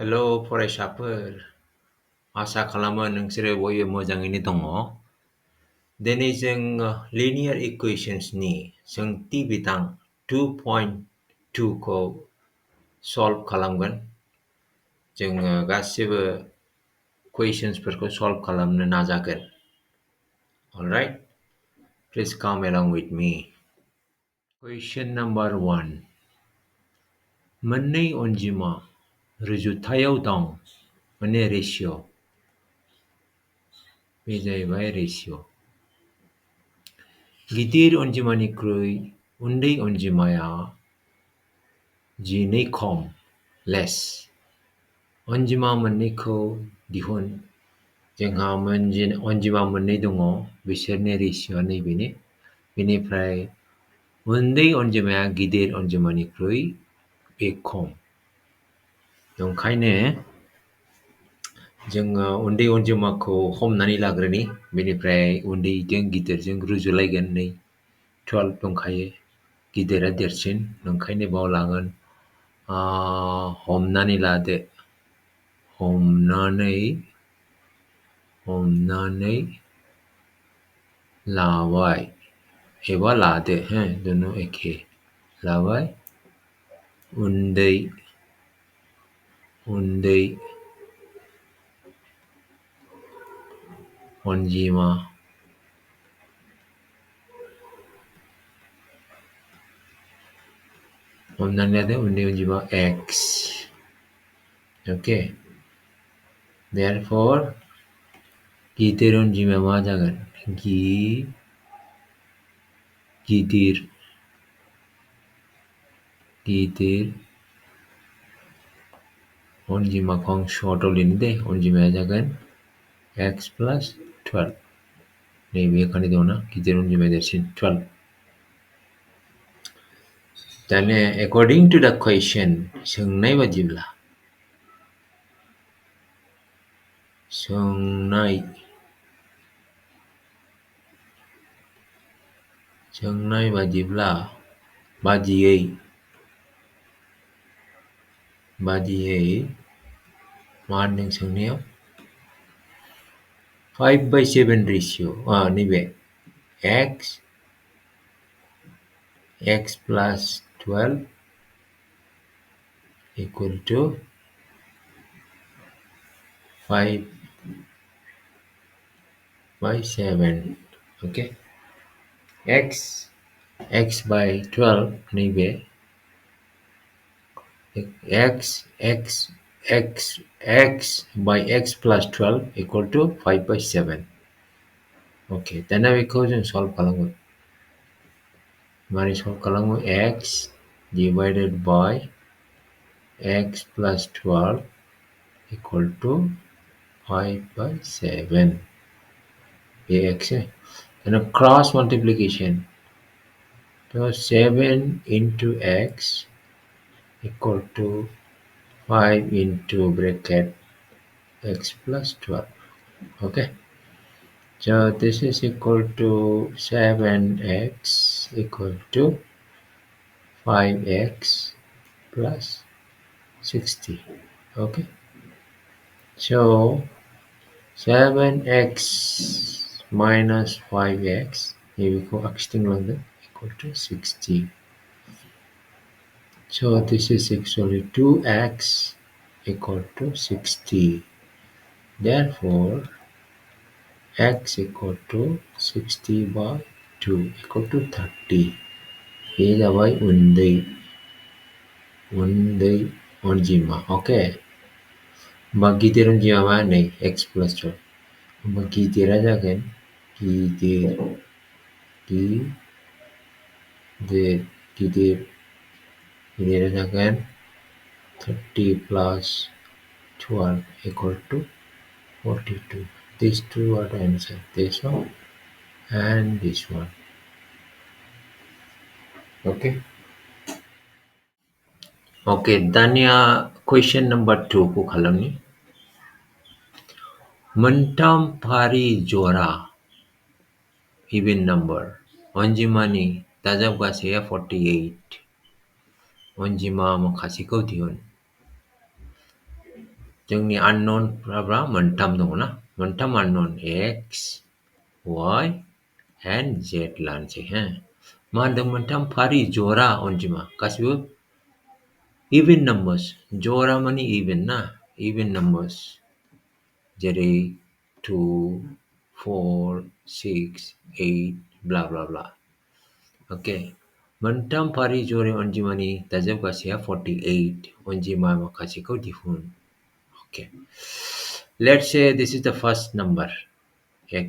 Hello फरायसाफोर, आसा खालामो नोंसोरो बयबो मोजाङैनो दङ। दिनै जों लिनियार इकुवेशन्सनि सोंथि बिदां 2.2 खौ सल्भ खालामगोन। जोङो गासिबो कुवेशन्सफोरखौ सल्भ खालामनो नाजागोन। Alright, please come along with me. Question number 1. मोननै अनजिमा रुजुथायाव दं, माने रेशियो। बे जाहैबाय रेशियो। गिदिर अनजिमानिख्रुइ उन्दै अनजिमाया 12 खम, लेस। अनजिमा मोननैखौ दिहुन। जोंहा अनजिमा मोननै दङ, बिसोरनि रेशियोआ नैबेनो। बेनिफ्राय उन्दै अनजिमाया गिदिर अनजिमानिख्रुइ बे खम। ओंखायनो जोङो उन्दै अनजिमाखौ हमनानै लाग्रोनि, बेनिफ्राय उन्दैजों गिदिरजों रुजुलायगोन। नै 12 दंखायो, गिदिरा देरसिन, ओंखायनो बाव लागोन। हमनानै लादो, हमनानै लाबाय एबा लादो, दोनों एखे लाबाय। उन्दै अनजिमा हमनानै लादो, उन्दै अनजिमा x. Okay, therefore गिदिर अनजिमाया मा जागोन? गिदिर अनजिमाखौ आं सर्टआव लिरनो दे। अनजिमाया जागोन x plus 12. नैबे खालि दंना, गिदिर अनजिमाया देरसिन 12. दाने according to the question, सोंनाय बादिब्ला, सोंनाय बादियै मा होनदों सोंनायाव? 5/7 रेशियो। नैबे x plus 12 equal to 5/7. Okay, x by 12, नैबे x by x plus 12 equal to 5/7. Okay, दाना बेखौ जों सल्भ खालामगोन। मारै सल्भ खालामो? x divided by x plus 12 equal to 5/7. Bay x है। दाना क्रॉस मल्टीप्लिकेशन, तो 7 into x equal to 5 into bracket x plus 12. Okay, so this is equal to 7x equal to 5x plus 60. Okay, so 7x minus 5x, here we go, equal to 60. So this is actually 2x equal to 60. Therefore, x equal to 60 by 2 equal to 30. बे जाबाय उन्दै अनजिमा. Okay, होमबा गिदिर अनजिमा मा? नै x plus 12. होमबा गिदिरा जागोन गिदिरा जागोन 30 plus 12 equal to 42. These two are the answer, this one and this one. Okay, दानिया question number 2 को खालामनि। मोनथाम फारि जरा even number अनजिमानि दाजाबगासैया 48. अनजिमा माखासेखौ दिहुन। जोंनि unknown फ्रा मोनथाम दङना मोनथाम unknown x y and z लानोसै हो मा होनदों मोनथाम फारि जरा अनजिमा गासिबो even numbers जरा माने even ना even numbers जेरै 2 4 6 8 blah blah blah okay मोनथाम फारि जरा अनजिमानि दाजाबगासेया 48 अनजिमा माखासेखौ दिहुन okay let's say this is the first number x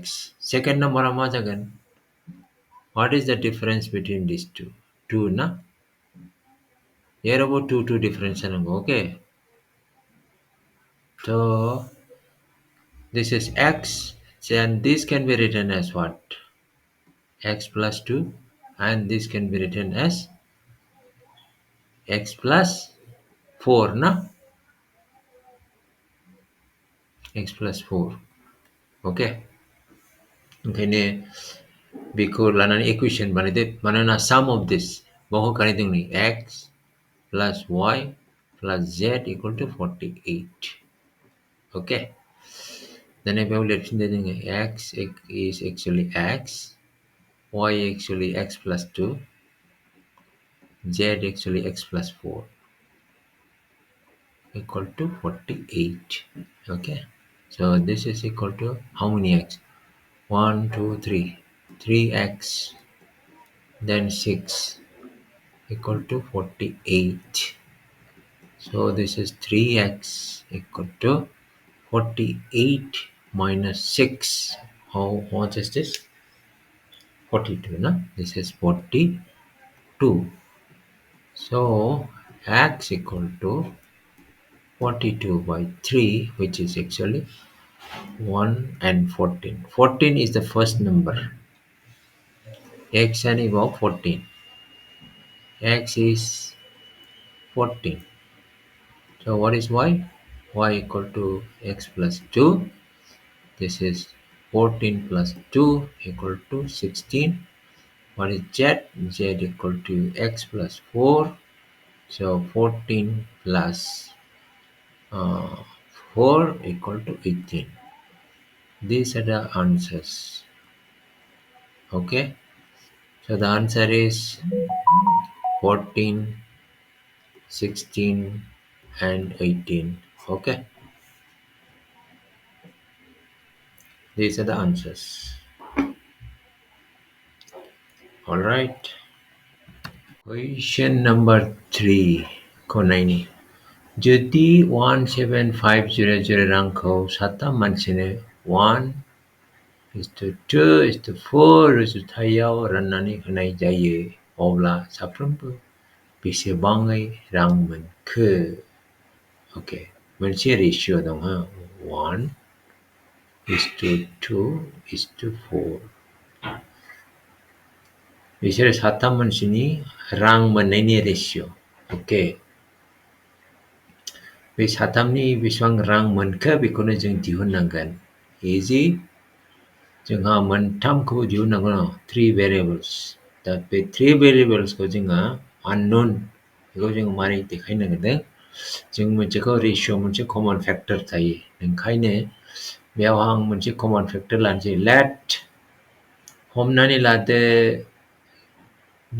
second number मा जागोन what is the difference between these two 2 ना जेरावबो 2 difference जानांगौ okay so this is x and this can be written as what x plus 2 and this can be written as x plus 4 na x plus 4 okay ओंखायनो बेखौ लानानै equation बानायदो मानोना sum of this बहखानाय दंनि x plus y plus z equal to 48 okay then बेयाव लिरफिनदो जोङो x is actually x y actually x plus 2 z actually x plus 4 equal to 48 okay so this is equal to how many x 1 2 3 3x then 6 equal to 48 so this is 3x equal to 48 minus 6 how much is this 42 no? This is 42 so x equal to 42 by 3 which is actually 1 and 14 14 is the first number x and above 14 x is 14 so what is y equal to x plus 2 this is 14 plus 2 equal to 16 what is z equal to x plus 4 so 14 plus 4 equal to 18 these are the answers okay so the answer is 14 16 and 18 okay these are the answers all right question number 3 खनायनि जुदि 17500 रांखौ साथाम मानसिनो 1:2:4 रुजुथायाव राननानै होनाय जायो अब्ला साफ्रोमबो बेसेबाङै रां मोनखो okay मोनसे रेशियो दं हा 1:2:4 बिसोर साथाम मानसिनि रां मोननायनि रेशियो okay बे साथामनि बेसेबां रां मोनखो बेखौनो जों दिहुननांगोन इजि जोंहा मोनथामखौ दिहुननांगौ 3 variables दा बे 3 variables खौ जोङो unknown बेखौ जों मारै देखायनो नागिरदों जों मोनसेखौ रेशियो मोनसे कमन फैक्टर थायो ओंखायनो बेयाव आं मोनसे कमन फैक्टर लानोसै लेट हमनानै लादो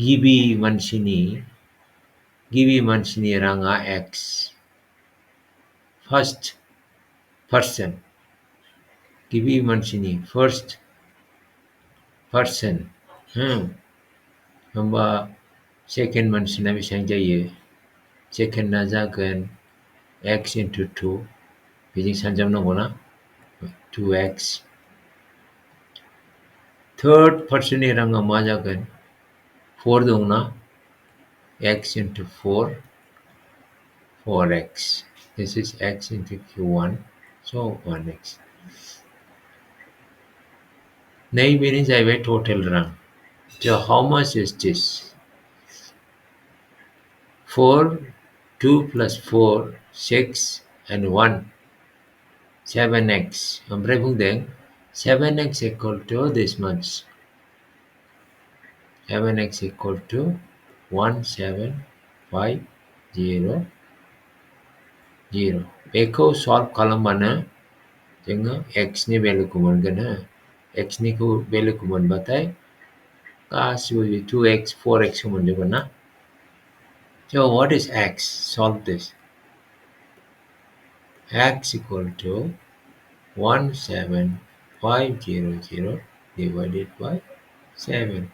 गिबि मानसिनि राङा x first person गिबि मानसिनि first person होमबा सेकेन्ड मानसिना बेसेबां जायो सेकेन्डना जागोन x into 2 बेजों सानजाबनांगौना 2x थर्ड पर्सननि राङा मा जागोन 4 दंना x into 4 4x this is x into q1 so 1x नैबेनो जाहैबाय टोटल रां so how much is this 4 2 plus 4 6 and 1 7x ओमफ्राय बुंदों 7x equal to this much 7x equal to 1750 0 बेखौ सल्भ खालामबानो जोङो x नि भेलुखौ मोनगोन हो x नि भेलुखौ मोनबाथाय गासिबो 2x 4x मोनजोबगोन ना so what is x solve this x equal to 17500 divided by 7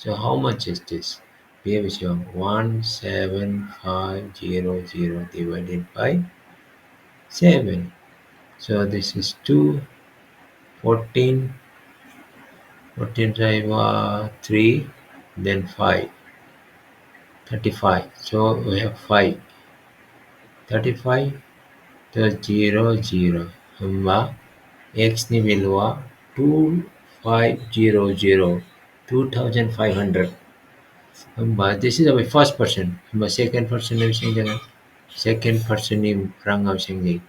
so how much is this we have shown 17500 divided by 7 so this is 2 14 14 times 3 then 5 35 so we have 5 35 the 0 0 होमबा x नि भेलुआ 2500 2500 होमबा this is our first person होमबा second person नि बेसेबां जागोन second person नि राङा बेसेबां जायो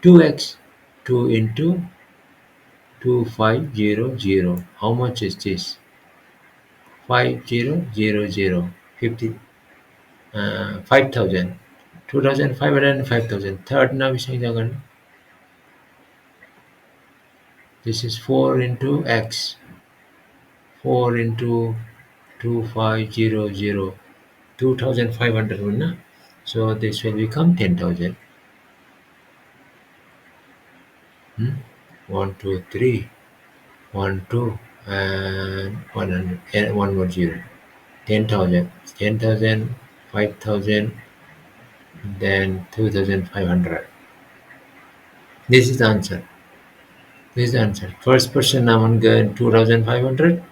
2x 2 into 2500 how much is this 5000 50 5000 2500 and 5000 third ना बेसेबां जागोन this is 4 into x 4 into 2500 2500 na? So this will become 10,000 1 2 3 1 2 and 100 and one more zero 10,000 10,000 5,000 then 2,500 this is the answer this is the answer first person naman gan 2,500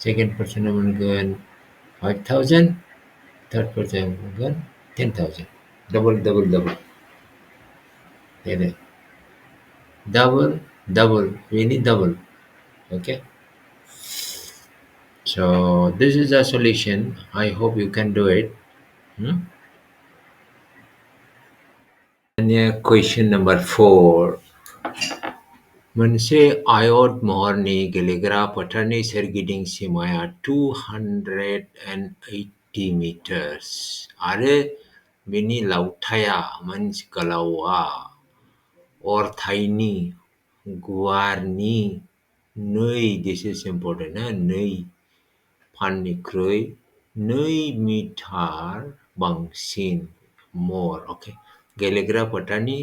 second person naman gan 5,000 third person naman gan 10,000 double double double Ini. Double double we need double okay so this is the solution I hope you can do it and yeah, question number 4 मोनसे आयत महरनि गेलेग्रा फोथारनि सोरगिदिं सीमाया 280 meters आरो बेनि लावथाइया मोनसे गोलावआ अरथाइनि गुवारनि 2 this is important 2 फाननिख्रुइ 2 मिटार बांसिन more okay गेलेग्रा फोथारनि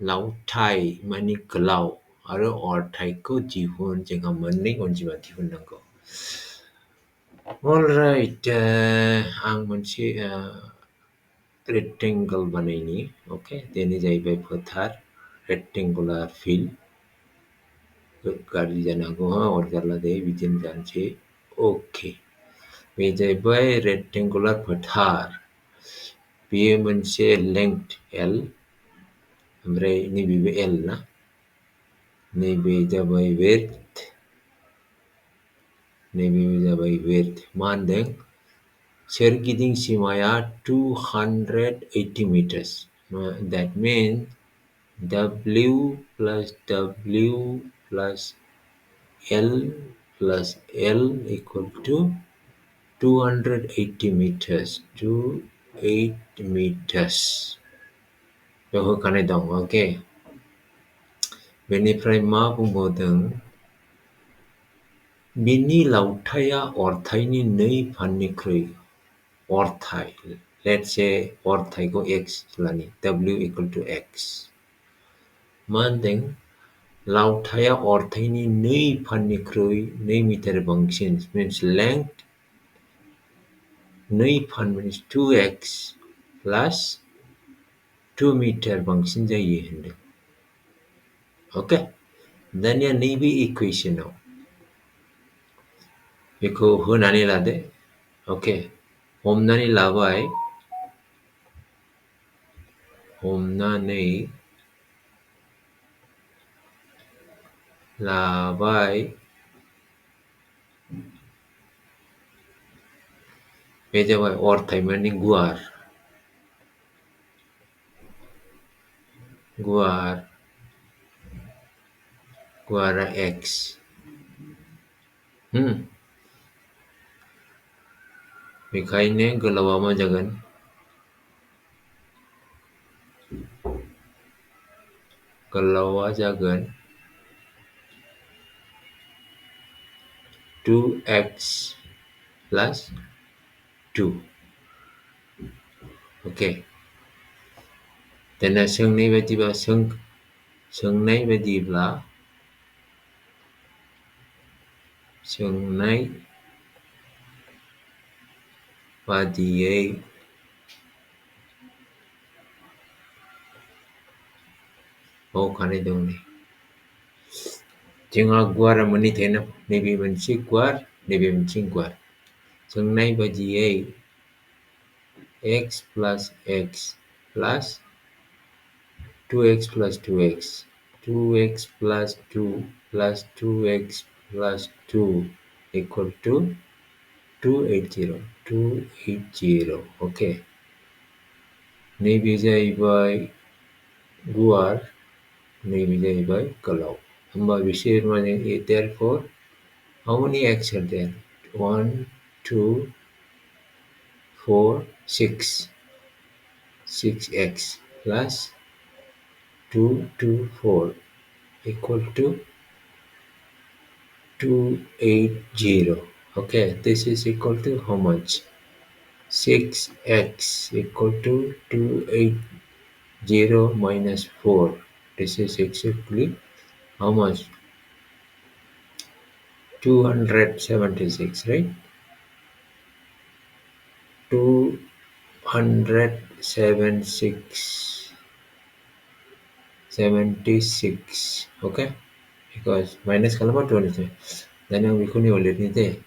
लावथाइ माने गोलाव आरो अरथाइखौ दिहुन जोंहा मोननै अनजिमा दिहुननांगौ alright आं मोनसे rectangle बानायनि okay बेनो जाहैबाय फोथार rectangular field गाज्रि जानो हागौ अरजाला दे बिदिनो जानोसै okay बे जाहैबाय rectangular फोथार बेयो मोनसे length L ओमफ्राय नैबेबो L ना नैबे जाबाय width नैबेबो जाबाय width मा होनदों सोरगिदिं सीमाया 280 meters that means W plus W plus L plus L equal to 280 meters 28 meters बेयाव होखानाय दं okay बेनिफ्राय मा बुंबावदों बिनि लावथाइया अरथाइनि 2 फाननिख्रुइ अरथाइ let's say अरथाइखौ x लानि W equal to x मा होनदों लावथाइया अरथाइनि 2 फाननिख्रुइ 2 मिटार बांसिन means length 2 फान means 2x plus 2 मिटार बांसिन जायो होनदों okay दानिया नैबे इक्वेशनाव बेखौ होनानै लादो okay हमनानै लाबाय बे जाबाय अरथाइ माने गुवारा x बेखायनो गोलावा मा जागोन गोलावा जागोन 2x plus 2. Okay. दाना सोंनाय बादियै मावखानाय दं नै जोंहा गुवारा मोननै थायोना नैबे मोनसे गुवार नैबे मोनसे गुवार सोंनाय बादियै x plus x plus 2x plus 2x 2x plus 2 plus 2x plus 2 equal to 280 okay नैबे जाहैबाय गुवार नैबे जाहैबाय गोलाव होमबा बिसोर माने therefore how many x are there 1 2 4 6 6x plus 2 2 4 equal to 280 okay this is equal to how much 6x equal to 280 minus 4 this is exactly how much 276 right 276 okay because minus kalama 20 then we can already there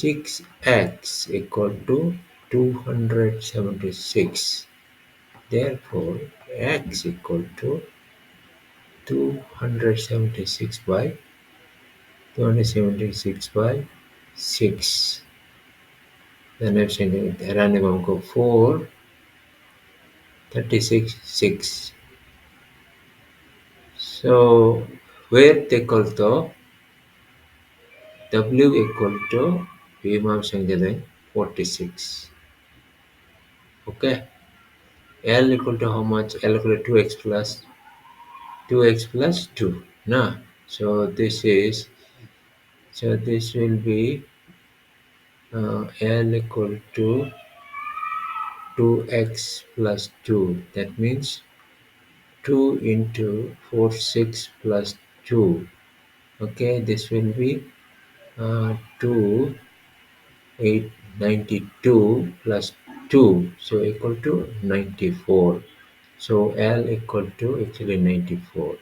6x equal to 276 therefore x equal to 276 by 276 by 6 then I've seen it random amount of 4 36 6 so where they call to W equal to V map 46 okay L equal to how much L equal to 2x plus 2 nah so this will be L equal to 2x plus 2 that means 2 into 46 plus 2 okay this will be 2 8 92 plus 2 so equal to 94 so L equal to actually 94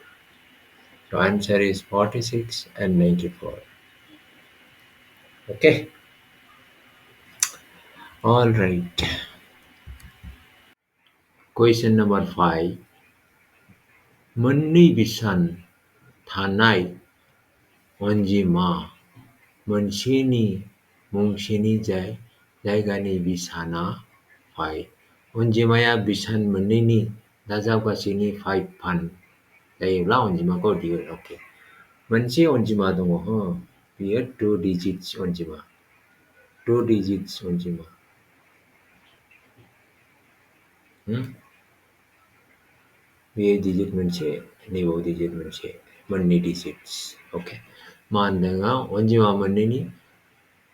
so answer is 46 and 94 okay all right question number 5 मोननै बिसान थानाय अनजिमा मोनसेनि मुंसेनि जायगानि बिसाना 5 अनजिमाया बिसान मोननैनि दाजाबगासैनि 5 फान जायोब्ला अनजिमाखौ दिहुन ओके मोनसे अनजिमा दङ बियो 2 डिजिट्स अनजिमा 2 डिजिट्स अनजिमा बेयो डिजिट मोनसे नैबाव डिजिट मोनसे मोननै डिजिट्स ओके मा होनदों अनजिमा मोननैनि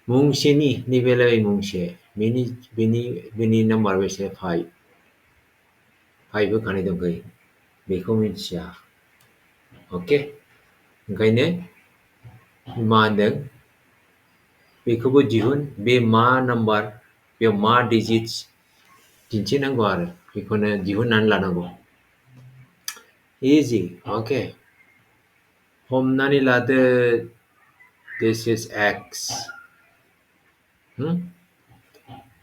मुंसेनि नैबेलाय मुंसे बेनि नाम्बार बेसे 5 होखानाय दंखायो बेखौ मिथिया ओके ओंखायनो मा होनदों बेखौबो दिहुन बे मा नाम्बार बेयाव मा डिजिट्स दिन्थिनांगौ आरो बेखौनो दिहुननानै लानांगौ इजि ओके हमनानै लादो this is x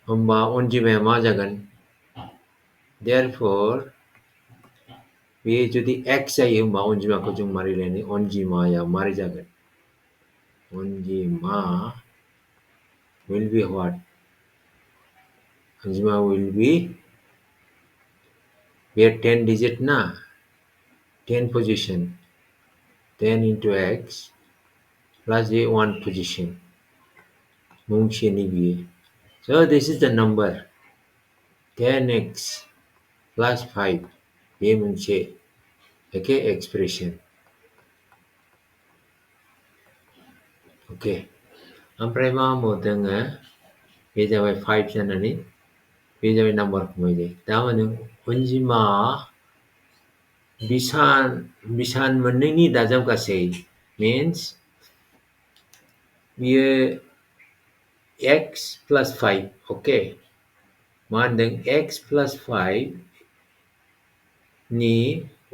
होमबा अनजिमाया मा जागोन therefore बे जुदि x जायो होमबा अनजिमाखौ जों मारै लायनो अनजिमाया मारै जागोन अनजिमा will be what अनजिमा will be we are 10 digit ना 10 position 10 into x plus a 1 position मुंसेनि बियो so this is the number 10x plus 5 बे मोनसे एके एक्सप्रेसन अके ओमफ्राय मा बुंदोङो बे जाबाय 5 जानानै बे जाबाय नाम्बार खमायनाय दा माने अनजिमा बिसान मोननैनि दाजाबगासै means बियो x plus 5 अके मा होनदों x plus 5 नि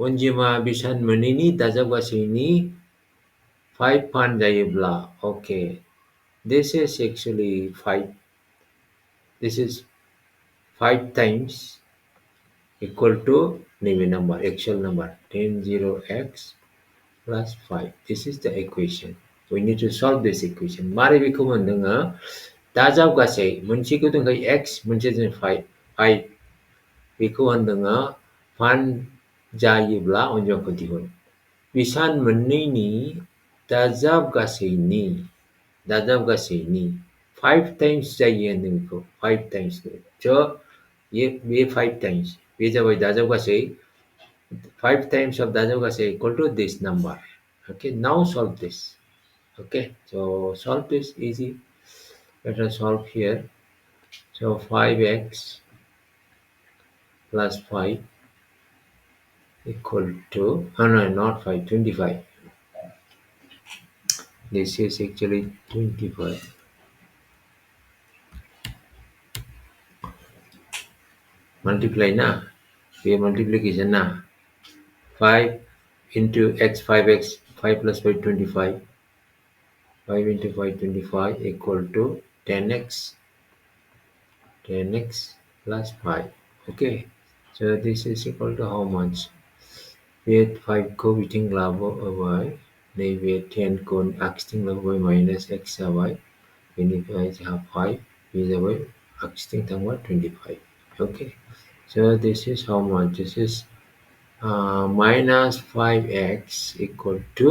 अनजिमा बिसान मोननैनि दाजाबगासैनि 5 फान जायोब्ला अके this is actually 5 this is 5 times equal to name number actual number 100x plus 5 this is the equation we need to solve this equation मारै बेखौ मोनदोङो दाजाबगासै मोनसेखौ दोनखायो x मोनसे जों 5 बेखौ होनदोङो फान जायोब्ला अनजिमाखौ दिहुन बिसान मोननैनि दाजाबगासैनि 5 times जायो होनदों बेखौ 5 times स' बे 5 times बे जाबाय दाजाबगासै 5 times of दाजाबगासै equal to this number okay now solve this okay so solve this easy let us solve here so 5x plus 5 equal to no not 5 25 this is actually 25 multiply na we multiplication na 5 into x 5x 5 plus 5 25 5 into 5 25 equal to 10x plus 5 okay so this is equal to how much we had 5 को बिथिं लाबोबाय नैबे 10 को आगसिथिं लाबोबाय minus x जाबाय बेनिफ्राय जोंहा 5 बे जाबाय आगसिथिं थांबाय 25 okay so this is how much this is minus 5x equal to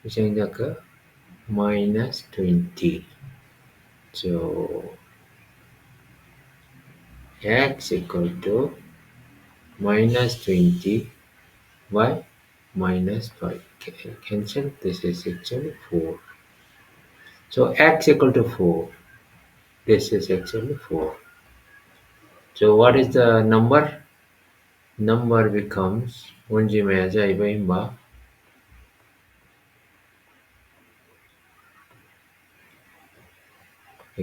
बेसेबां जाखो minus 20 so x equal to minus 20 by minus 5 cancel this is actually 4 so x equal to 4 this is actually 4 so what is the number becomes अनजिमाया जाहैबाय होमबा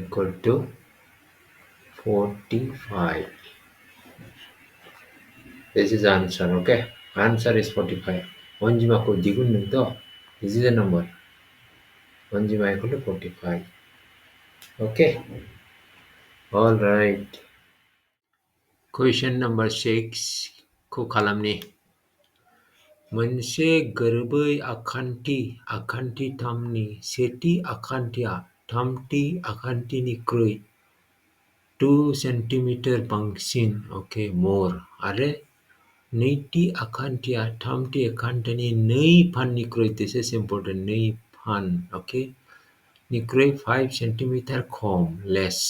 equal to 45 this is answer okay answer is 45 अनजिमाखौ दिहुनदोंथ' this is the number अनजिमा equal to 45 okay all right question number 6 खौ खालामनि मोनसे गोरोबै आखान्थि थामनि सेथि आखान्थिया थामथि आखान्थिनिख्रुइ 2 सेन्टिमिटार बांसिन okay more आरो नैथि आखान्थिया थामथि आखान्थिनि 2 फाननिख्रुइ this is important 2 फान okay निख्रुइ 5 सेन्टिमिटार खम less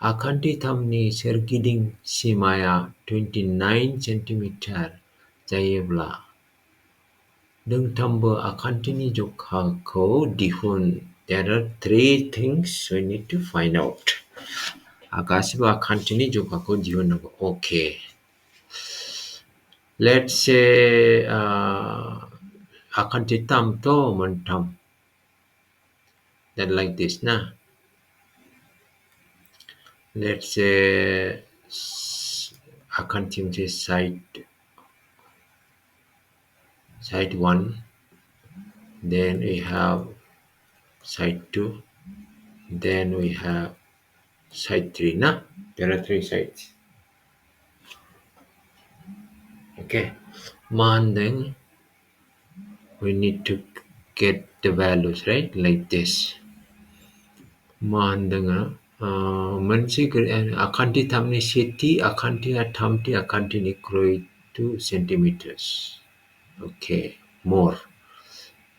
आखान्थि थामनि सोरगिदिं सिमाया 29 सेन्टिमिटार जायोब्ला दोंथामबो आखान्थिनि जखाखौ दिहुन there are 3 things we need to find out गासिबो आखान्थिनि जखाखौ दिहुननांगौ okay let's say आखान्थि थामथ' मोनथाम that like this ना let's say आखान्थि मोनसे side 1 then we have side 2 then we have side 3 na there are 3 sides okay then we need to get the values right like this मोनसे आखान्थि थामनि सेथि आखान्थिया थामथि आखान्थिनिख्रुइ 2 centimeters okay more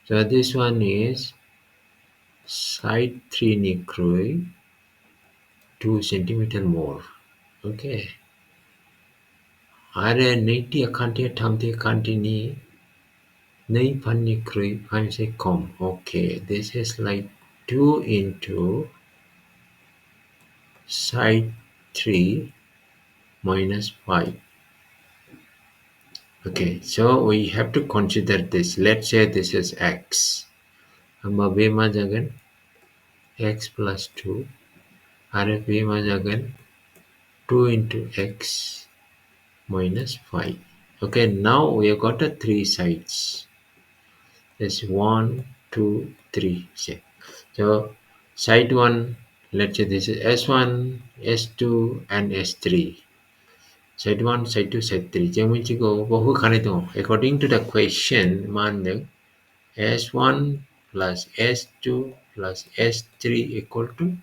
so this one is side 3 निख्रुइ 2 centimeter more okay आरो नैथि आखान्थि थामथि आखान्थिनि 2 फाननिख्रुइ 5 खम. Okay, this is like 2 into side 3 minus 5. Okay, so we have to consider this. Let's say this is x. होमबा बे मा जागोन x plus 2 आरो बे मा जागोन 2 into x minus 5. Okay, now we have got 3 sides. There's 1, 2, 3. So side 1, let's say this is S1, S2, and S3. Side 1, side 2, side 3. जों मिथिगौ बाव होखानाय दङ. According to the question, मा होनदों S1 plus S2 plus S3 equal to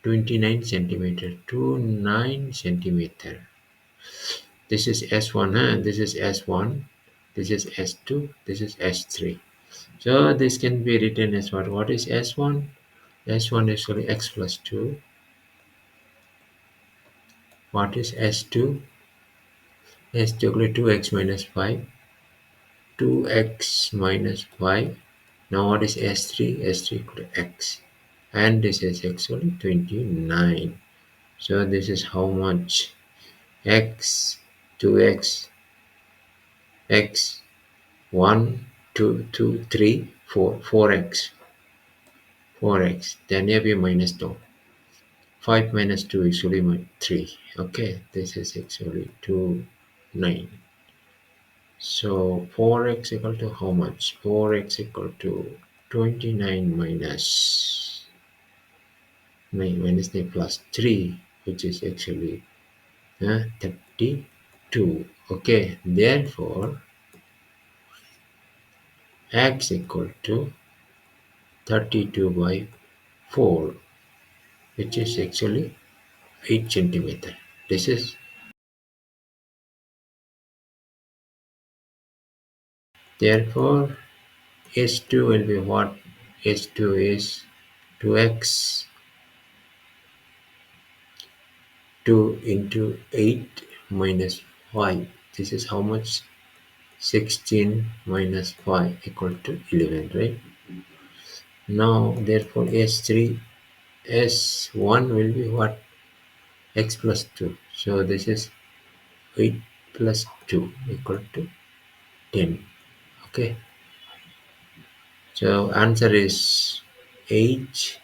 29 centimeter. 29 centimeter. This is S1, this is S1, this is S2, this is S3. So this can be written as what? What is S1? S1 is actually x plus 2. What is S2? S2 equal to 2x minus 5. 2x minus 5. Now what is S3? S3 equal to x. And this is actually 29. So this is how much? X, 2x, x, 1, 2, 2, 3, 4, 4x. 4x. Then here we minus 2. 5 minus 2 is actually 3. Okay, this is actually 2, 9. So 4x equal to how much? 4x equal to 29 minus 9 minus 9 plus 3, which is actually 32. Okay, therefore x equal to 32 by 4, which is actually 8 centimeter. This is therefore S2 will be what? S2 is 2x 2 into 8 minus 5. This is how much? 16 minus 5 equal to 11, right? Now therefore S3 S1 will be what? X plus 2. So this is 8 plus 2 equal to 10. Okay. So answer is 8,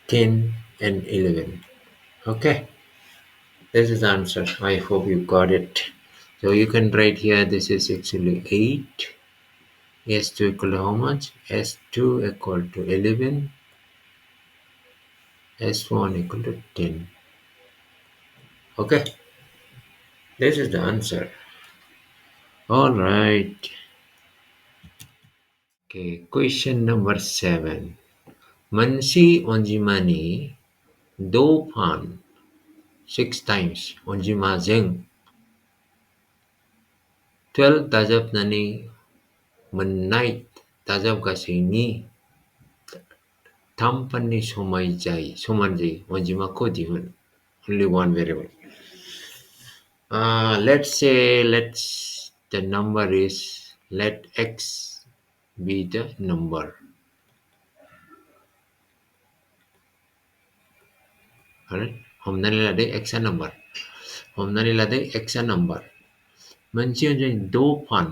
10, and 11. Okay. This is the answer. I hope you got it. So you can write here this is actually 8. S2 equal to how much? S2 equal to 11. S1 equal to 10. Okay. This is the answer. Alright. Okay. Question number 7. Mansi Onjimani Do Pan 6 times Onjimajeng 12 Tajabnani Menait Tajabgasini Tampanni Somanjai Onjimako Dihun. Only one variable. Let's say the number is let x be the number. Alright. हमनानै लादो x a number. हमनानै लादो x a number. मोनसे अनजिमा the' फान.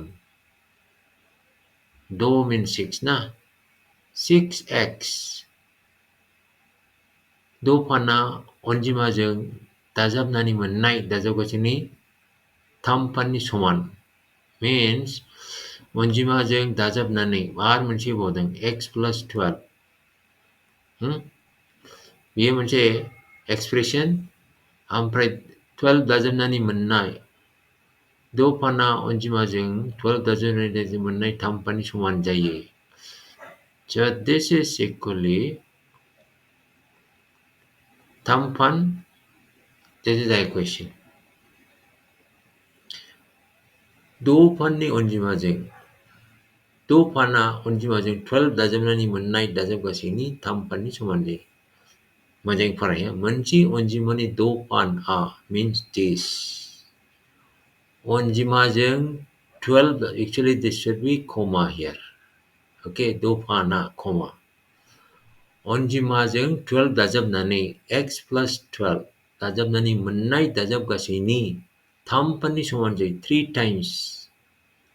The' means 6 ना. 6x. The' फाना अनजिमाजों दाजाबनानै मोननाय दाजाबगासिनो 3 फाननि समान. Means अनजिमाजों दाजाबनानै आरो मोनसे बावदों x plus 12. बेयो मोनसे एक्सप्रेशन ओमफ्राय 12 दाजाबनानै मोननाय द' फाना अनजिमाजों 12 दाजाबनानै मोननाय 3 फाननि समान जायो. So this is equally 3 फान. This is the equation. द' फाननि अनजिमाजों द' फाना अनजिमाजों 12 दाजाबनानै मोननाय दाजाबगासैनि 3 फाननि समान जायो. मोजाङै फरायो. मोनसे अनजिमानि the' फानआ means this. Onjimajeng 12, actually this should be comma here. Okay, dopana, comma. Onjimajeng 12 dajab nani, x plus 12. Dajab nani menai dajab gasini. Thampani somanjai 3 times.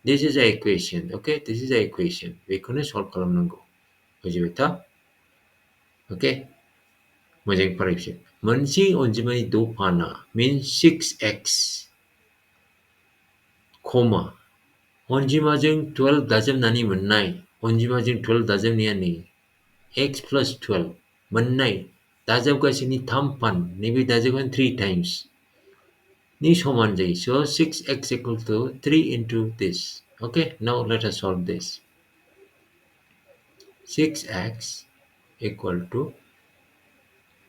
This is a equation. Okay, this is a equation. We can solve column nango. Bujibeta? Okay. Mojang correction. Mansi onjimai dopana means 6x, comma. Onjimajeng 12 dajab nani menai. Onjimajeng 12 dajab niani. X plus 12. Menai. Dajab kasini thampan. Nibi dajab 3 times. Ni soman jai. So 6x equal to 3 into this. Okay. Now let us solve this. 6x equal to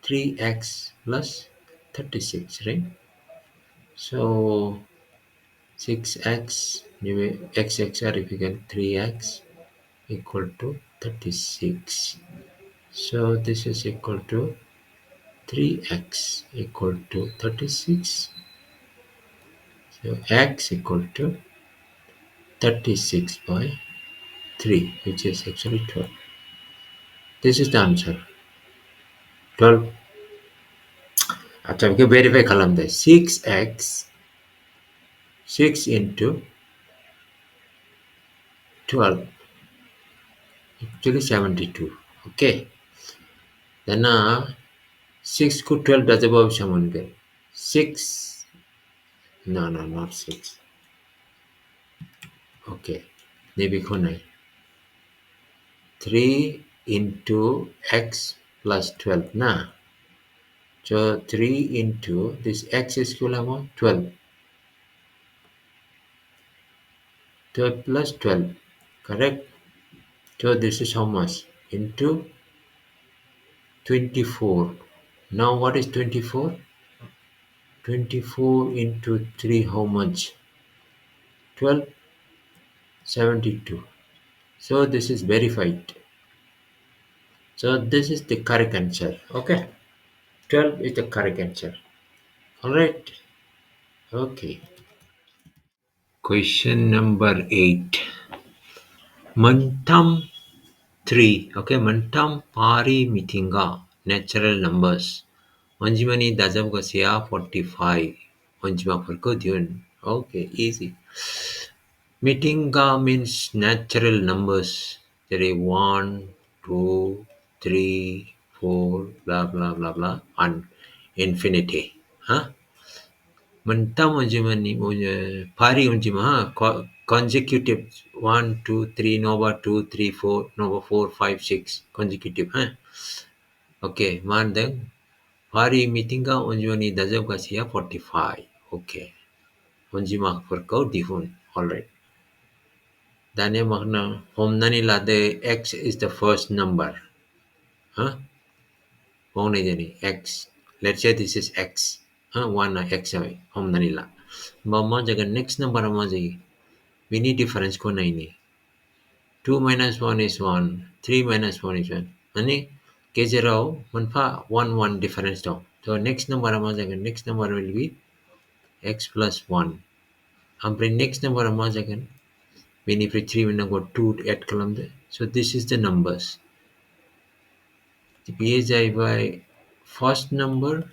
3x plus 36, right? So 6x, x are if you get 3x equal to 36. So this is equal to 3x equal to 36. So x equal to 36 by 3, which is actually 12. This is the answer. 12. अच्छा we verify column there. 6x 6 into 12, actually 72. Okay. Then 6 को 12 does above someone get 6. No, not 6. Okay. Maybe 3 into x plus 12. Nah. So 3 into this x is equal to 12. 12 plus 12. Correct? So this is how much? Into 24. Now what is 24? 24 into 3, how much? 12, 72. So this is verified. So this is the correct answer. Okay. 12 is the correct answer. Alright. Okay. Question number 8. Mantam 3. Okay. Mantam pari mitinga. Natural numbers. Onjimani dazab gasya 45. Onjima perkodion. Okay. Easy. Mitinga means natural numbers. There is 1, 2, 3, 4, blah blah blah blah, and infinity. Huh? Mentam onjimani pari onjima consecutive 1, 2, 3, nova 2, 3, 4, nova 4, 5, 6 consecutive. Huh? Okay, man then pari mitinga onjimani dazab kasia 45. Okay. Onjima perkau dihun. Alright. Dane magna homnani lade x is the first number. Huh? Homnani jani x. Let's say this is x. Huh? One x away. Homnani la. Mama jaga next number amaji. We need difference ko nahi. 2 minus 1 is 1. 3 minus 1 is 1. Ani kejerao manfa 1 difference do. So next number amajaga next number will be x plus 1. Ampre next number amajaga when if 3 when I go 2 at column there. So this is the numbers. Bijai by first number,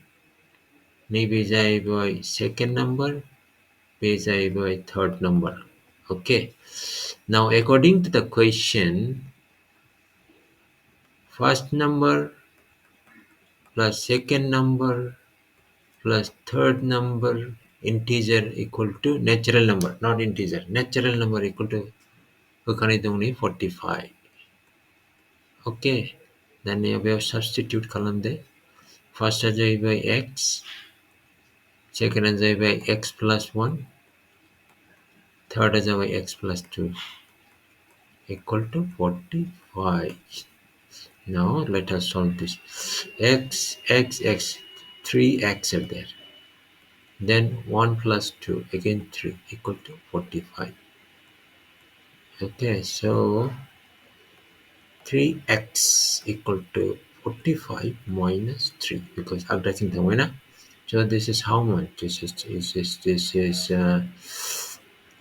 bijai by second number, bijai by third number. Okay. Now according to the question, first number plus second number plus third number integer equal to natural number, not integer. Natural number equal to 45. Okay. Then we have substitute column there. First ajay by x, second ajay by x plus 1, third ajay by x plus 2 equal to 45. Now let us solve this. X, 3x are there. Then 1 plus 2, again 3 equal to 45. Okay, so 3x equal to 45 minus 3 because addressing the winner. So this is how much? This is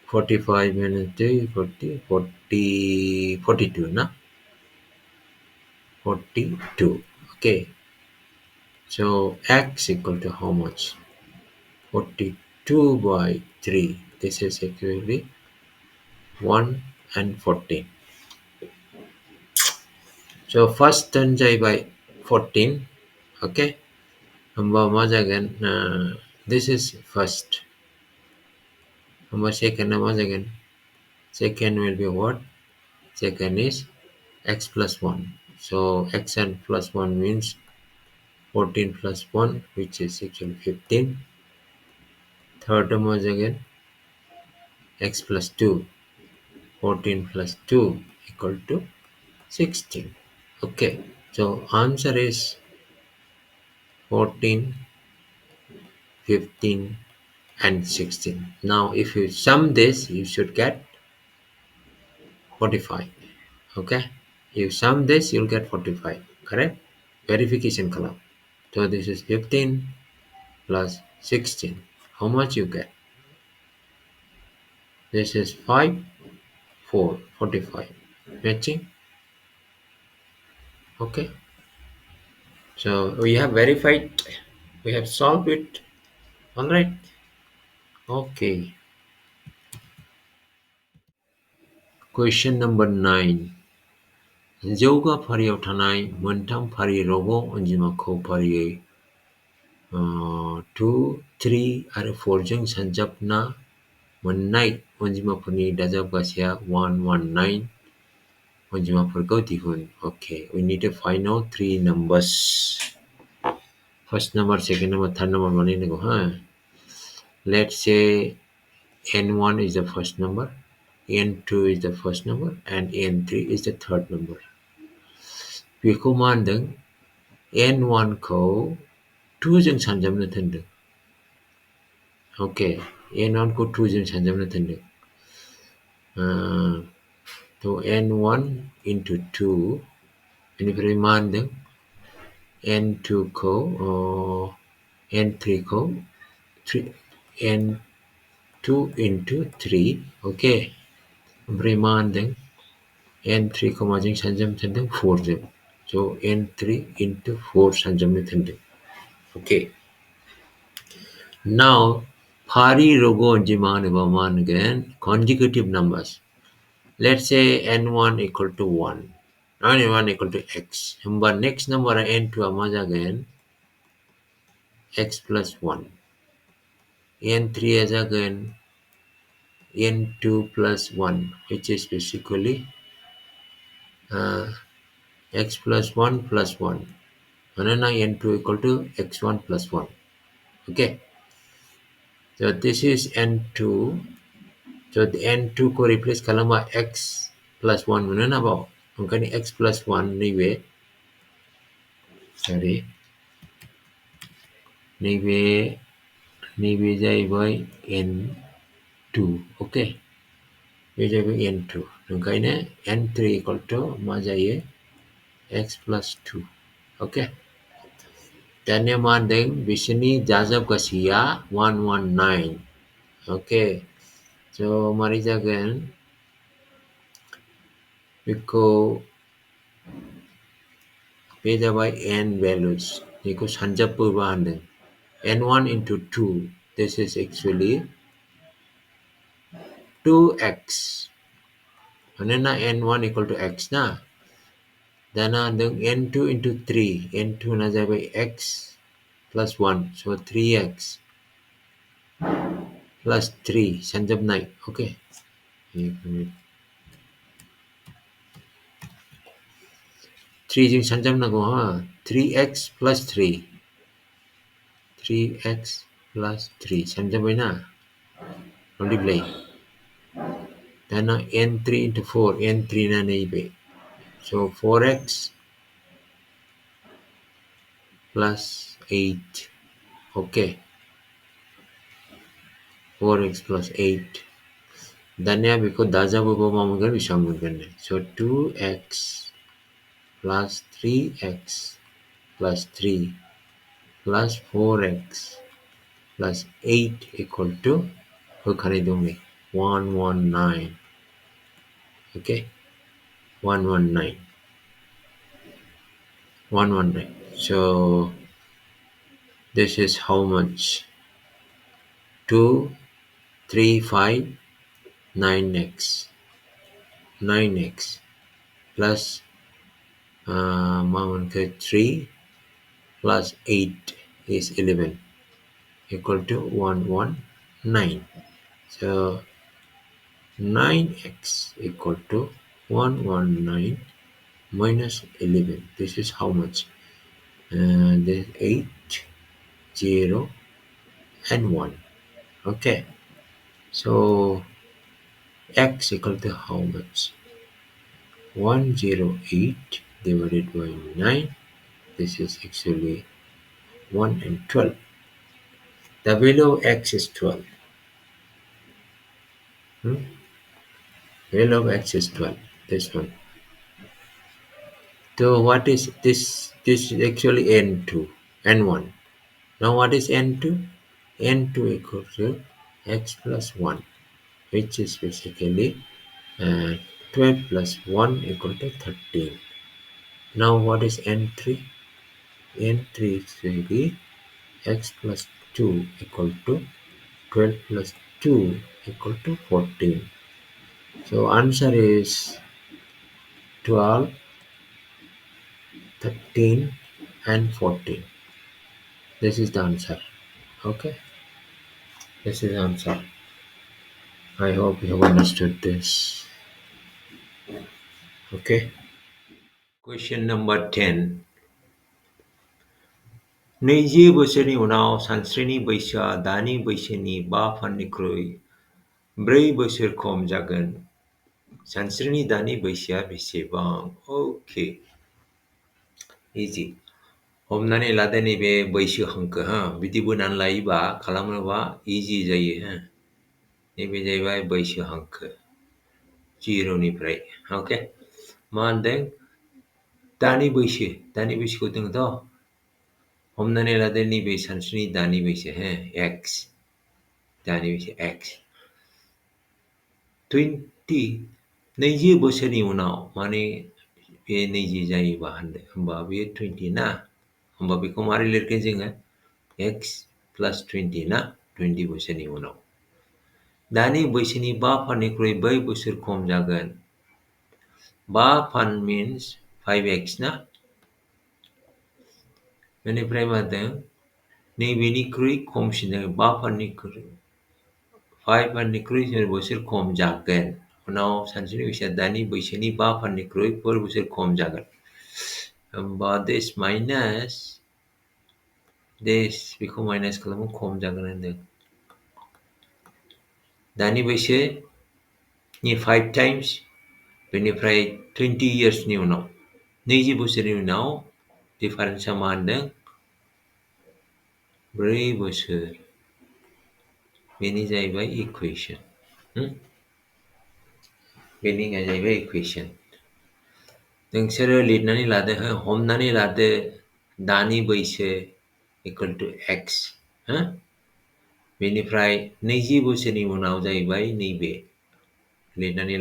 45 minus 3, 40, 40, 42, no? 42. Okay. So x equal to how much? 42 by 3. This is actually 1 and 14. So first tanjai by 14. Okay. Number much again. This is first. Number second number again. Second will be what? Second is x plus 1. So x and plus 1 means 14 plus 1, which is actually 15. Third term was again x plus 2. 14 plus 2 equal to 16. Okay. So answer is 14, 15, and 16. Now if you sum this, you should get 45. Okay. You sum this, you'll get 45. Correct? Verification column. So this is 15 plus 16. How much you get? This is 5, 4, 45. Matching? Okay. So we have verified, we have solved it. Alright. Okay. Question number 9. जौगा फारियाव थानाय मोनथाम फारि रग' अनजिमाखौ फारियै 2, 3 आरो 4 जों सानजाबना मोननाय अनजिमाफोरनि दाजाबगासैया 119 अनजिमाफोरखौ दिहुन. Okay, we need to find out 3 numbers. First number, second number, third number बानायनांगौ, huh? Let's say n1 is the first number, n2 is the first number, and n3 is the third number. बेखौ मा होनदों? n1 खौ 2 जों सानजाबनो थिनदों. Okay, n1 खौ 2 जों सानजाबनो थिनदों. So n1 into 2 बेनिफ्राय मा होनदों? n2 खौ n3 खौ 3 n2 into 3. Okay, ओमफ्राय मा होनदों? n3 खौ माजों सानजाबनो थिनदों? 4 जों. So n3 into 4 सानजाबनो थिनदों. Okay. Now फारि रग' अनजिमा होनोबा मा होनगोन? Consecutive numbers. Let's say n1 equal to 1. n1 equal to x. होमबा next number n2 आ मा जागोन? x plus 1. n3 आ जागोन n2 plus 1, which is basically x plus 1 plus 1. Manana n2 equal to x1 plus 1. Okay. So this is n2. So the n2 को replace खालामबा x plus 1 mono ना बाव. ओंखायनो x plus 1 नैबे जाहैबाय n2. Okay. बे जाहैबाय n2. ओंखायनो n3 equal to मा जायो? x plus 2. Okay. दानिया मा होनदों? बिसोरनि दाजाबगासैया 119. Okay. So मारै जागोन? बेखौ बे जाबाय n values. बेखौ सानजाबबोबा होनदों. n1 into 2. This is actually 2x. मानोना n1 equal to x ना. दाना होनदों n2 into 3. n2 ना जाबाय x plus 1. So 3x plus 3 सानजाबनाय. Okay. 3 जों सानजाबनांगौ, हा? 3x plus 3. 3x plus 3 सानजाबाय ना? Multiply. दाना n3 into 4. n3 ना नैबे. So 4x plus 8. Okay. 4x plus 8. दानिया बेखौ दाजाबोबा मा मोनगोन? बेसेबां मोनगोन? So 2x plus 3x plus 3 plus 4x plus 8 equal to, who can I do me? 119. Okay, 119. 119. So this is how much? 2, 3, 5, 9x. 9x plus 3 plus 8 is 11 equal to 119. So 9x equal to 119 minus 11. This is how much? This 8, 0 and 1. Okay. So x equal to how much? 108 divided by 9. This is actually 1 and 12. The value of x is 12. Hmm? Value of x is 12. This one. So what is this? This is actually n2, n1. Now what is n2? N2 equals to x plus 1, which is basically uh, 12 plus 1 equal to 13. Now what is n3? N3 is really x plus 2 equal to 12 plus 2 equal to 14. So answer is 12, 13 and 14. This is the answer. Okay, this is the answer. I hope you have understood this. Okay. Question number 10. नैजि बोसोरनि उनाव सानस्रिनि बैसोआ दानि बैसोनि 5 फाननिख्रुइ 4 बोसोर खम जागोन। सानस्रिनि दानि बैसोआ बेसेबां? Okay. Easy. हमनानै लादो नैबे बैसो हांखो बिदि बोनानै लायोबा खालामोबा इजि जायो नैबे जाहैबाय बैसो हांखो 0 निफ्राय ओके मा होनदों दानि बैसोखौ दोङोथ' हमनानै लादो नैबे सानस्रिनि दानि बैसो x दानि बैसो x 20 बोसोरनि उनाव माने बे 20 जायोबा होमबा बे 20 ना होमबा बेखौ मारै लिरगोन जोङो x plus 20 ना 20 बोसोरनि उनाव दानि बैसोनि 5 फाननिख्रुइ 4 बोसोर खम जागोन 5 फान means 5x ना बेनिफ्राय मा होदों नैबेनिख्रुइ खमसिन 5 फाननिख्रुइ 5 फाननिख्रुइ 0 बोसोर खम जागोन उनाव सानस्रिनि बैसोआ दानि बैसोनि 5 फाननिख्रुइ 4 बोसोर खम जागोन होमबा this minus this बेखौ माइनास खालामो खम जागोन होनदों दानि बैसोनि 5 times बेनिफ्राय 20 yearsनि उनाव 20 बोसोरनि उनाव डिफारेन्सआ मा होनदों 4 बोसोर बेनि जाहैबाय इकुवेशन बेनिया जाहैबाय इकुवेशन नोंसोरो लिरनानै लादो हमनानै लादो दानि बैसो इक्वल टू x बेनिफ्राय 20 बोसोरनि उनाव जाहैबाय नैबे लिरनानै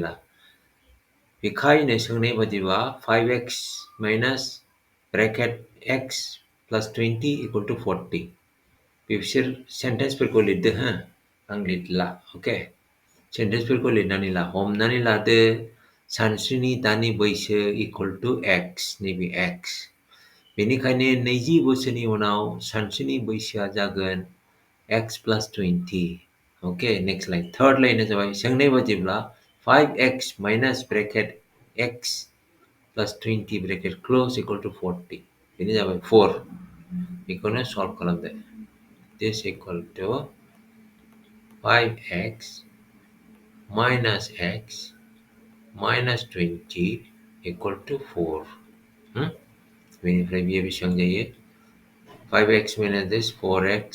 ला बेखायनो सोंनाय बादिबा 5x minus bracket x plus 20 equal to 40 बिसोर सेन्टेन्सफोरखौ लिरदो आं लिरला ओके सेन्टेन्सफोरखौ लिरनानै ला हमनानै लादो सानस्रिनि दानि बैसो इक्वल टू x नैबे x बेनिखायनो 20 बोसोरनि उनाव सानस्रिनि बैसोआ जागोन x plus 20 okay next line third लाइनआ जाबाय सोंनाय बादिब्ला 5x minus bracket x plus 20 bracket close equal to 40 बेनो जाबाय 4 बेखौनो सल्भ खालामदो this equal to 5x minus x minus 20 equal to 4 बेनिफ्राय बियो बेसेबां जायो 5x minus this 4x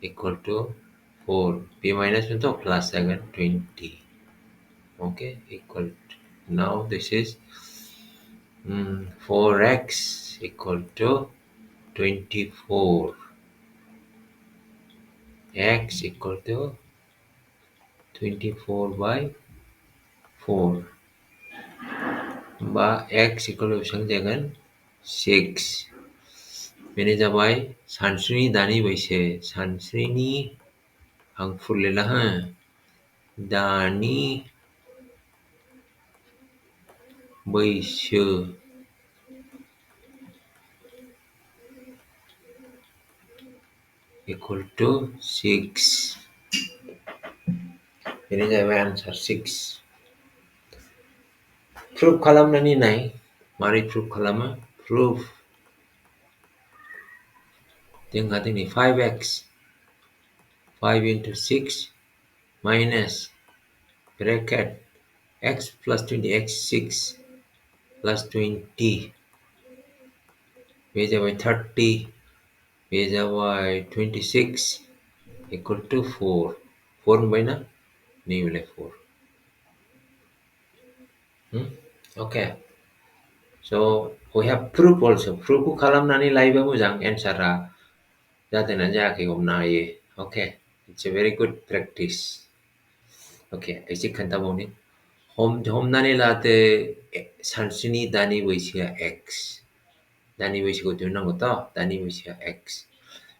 equal to 4 बे माइनास में तो प्लस जागोन 20 okay equal to, now this is 4x equal to 24 x equal to 24 by 4 बा x equal to बेसेबां जागोन 6 बेनो जाबाय सानस्रिनि दानि बैसो सानस्रिनि आं फुल लिरला हो दानि बैसो equal to 6 बेनो जाहैबाय आन्सार 6 प्रुफ खालामनानै नाय मारै प्रुफ खालामो प्रुफ जोंहा दिनै 5x 5 into 6 minus bracket x plus 20x 6 plus 20 बे जाबाय 30 बे जाबाय 26 equal to 4 4 मोनबाय ना नैबेलाय 4 okay so we have proof also proof खौ खालामनानै लायोबा मोजां एन्सारा जादोंना जायाखै हमनो हायो okay it's a very good practice okay एसे खोन्थाबावनि हमनानै लादो सानस्रिनि दानि बैसोआ x दानि बैसोखौ दिहुननांगौथ' दानि बैसोआ x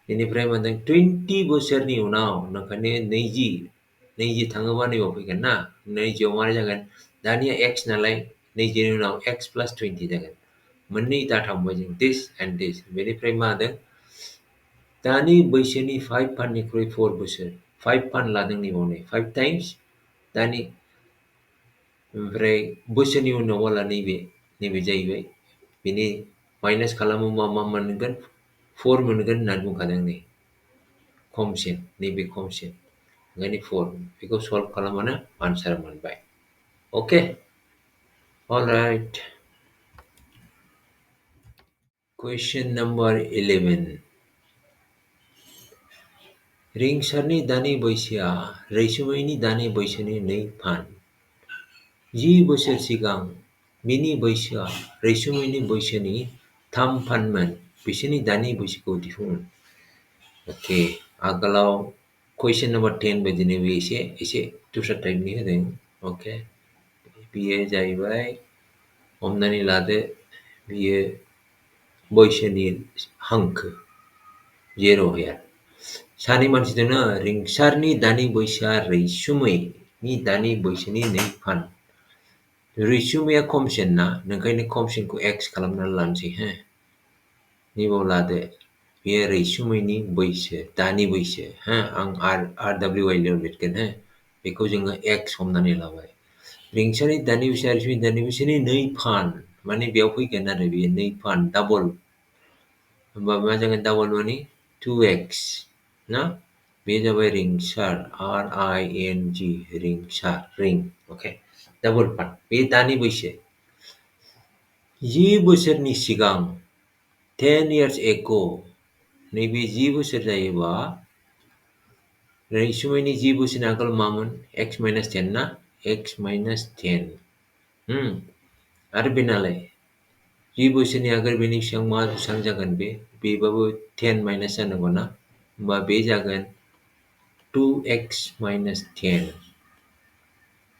बेनिफ्राय मोनदों 20 बोसोरनि उनाव नोंखायनो 20 थाङोबा नैबाव फैगोन ना 20आव मारै जागोन दानिया x नालाय 20नि उनाव x plus 20 जागोन मोननै डाटा मोनबाय जों this and this बेनिफ्राय मा होदों दानि बैसोनि 5 फाननिख्रुइ 4 बोसोर 5 फान लादों नैबावनै 5 times दानि ओमफ्राय बोसोरनि उनावबाला नैबे जाहैबाय बिनि माइनास खालामोबा मा मोनगोन 4 मोनगोन होननानै बुंखादों नै खमसिन नैबे खमसिन ओंखायनो 4 बेखौ सल्भ खालामबानो आन्सार मोनबाय अके अलराइट कुइसन नम्बर 11 रिंसारनि दानि बैसोआ रैसुमैनि दानि बैसोनि 2 फान 10 बोसोर सिगां बिनि बैसोआ रैसुमैनि बैसोनि 3 फानमोन बिसोरनि दानि बैसोखौ दिहुन ओके आगोलाव कुइसन नम्बर 10 बायदिनो बे एसे दस्रा टाइपनि होदों ओके बियो जाहैबाय हमनानै लादो बियो बैसोनि हांखो 0 here सानै मानसि दंना रिंसारनि दानि बैसोआ रैसुमैनि दानि बैसोनि 2 फान रैसुमैया खमसिन ना नोंखायनो खमसिनखौ x खालामनानै लानोसै हो नैबाव लादो बेयो रैसुमैनि बैसो दानि बैसो हो आं RWI लिरगोन हो बेखौ जोङो x हमनानै लाबाय रिंसारनि दानि बैसोआ रैसुमैनि दानि बैसोनि 2 फान माने बेयाव फैगोन आरो बेयो 2 फान डाबल होमबा मा जागोन डाबल माने 2x ना बे जाबाय रिंसार RING रिंसार रिं ओके डाबल फान बे दानि बैसो 10 बोसोरनि सिगां 10 years ago नैबे 10 बोसोर जायोबा रैसुमैनि 10 बोसोरनि आगोल मामोन x minus 10 ना x minus 10 आरो बेनालाय 10 बोसोरनि आगोल बेनि बेसेबां मा बेसेबां जागोन बेबाबो 10 माइनास जानांगौ ना होमबा बे जागोन 2x minus 10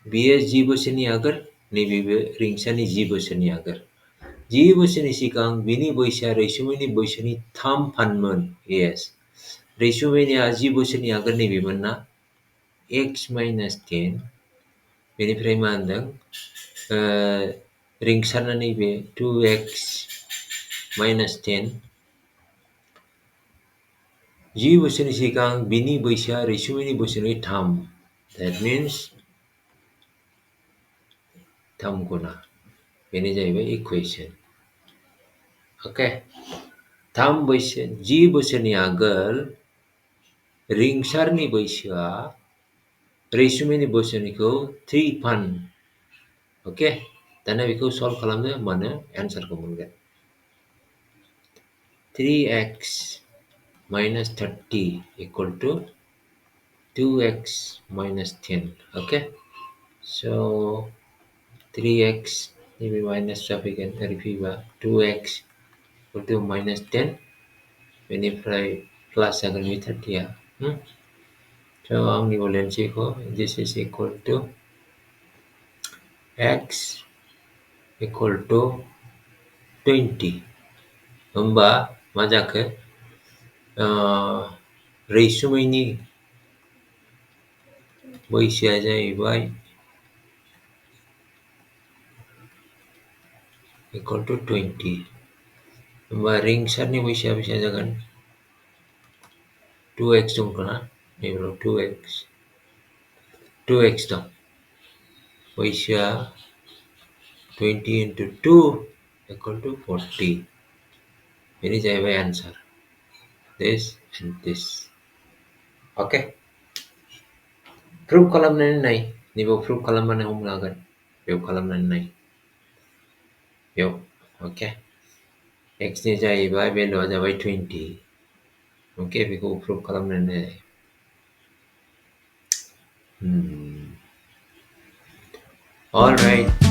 बेयो 10 बोसोरनि आगोल नैबेबो रिंसारनि 10 बोसोरनि आगोल 10 बोसोरनि सिगां बिनि बैसोआ रैसुमैनि बैसोनि 3 फानमोन yes रैसुमैनिया 10 बोसोरनि आगोल नैबेमोन ना x minus 10 बेनिफ्राय मा होनदों रिंसारना नैबे 2x minus 10 10 बोसोरनि सिगां बिनि बैसोआ रैसुमैनि बैसोनि 3 that means 3 गुना बेनो जाहैबाय इकुवेशन ओके 3 बोसोर 10 बोसोरनि आगोल रिंसारनि बैसोआ रैसुमैनि बैसोनिखौ 3 फान ओके दाना बेखौ सल्भ खालामनो होमबानो एन्सारखौ मोनगोन 3x minus 30 equal to 2x minus 10 okay so 3x नैबे माइनास जाफैगोन ओरै faba 2x equal to minus 10 बेनिफ्राय प्लास जागोन बे 30आ So आंनि बुंनायखौ this is equal to x equal to 20 होमबा मा जाखो रैसुमैनि बैसोआ जाहैबाय equal to 20 होमबा रिंसारनि बैसोआ बेसेबां जागोन 2x दं खोना नैबेयाव 2x दं बैसोआ 20 into 2 equal to 40 बेनो जाहैबाय answer this and this okay प्रुभ खालामनानै नाय नैबेयाव प्रुभ खालामबानो हमनो हागोन बेयाव खालामनानै नाय बेयाव okay x नि जाहैबाय भेलुआ जाबाय 20 okay बेखौ प्रुभ खालामनानै नाय all right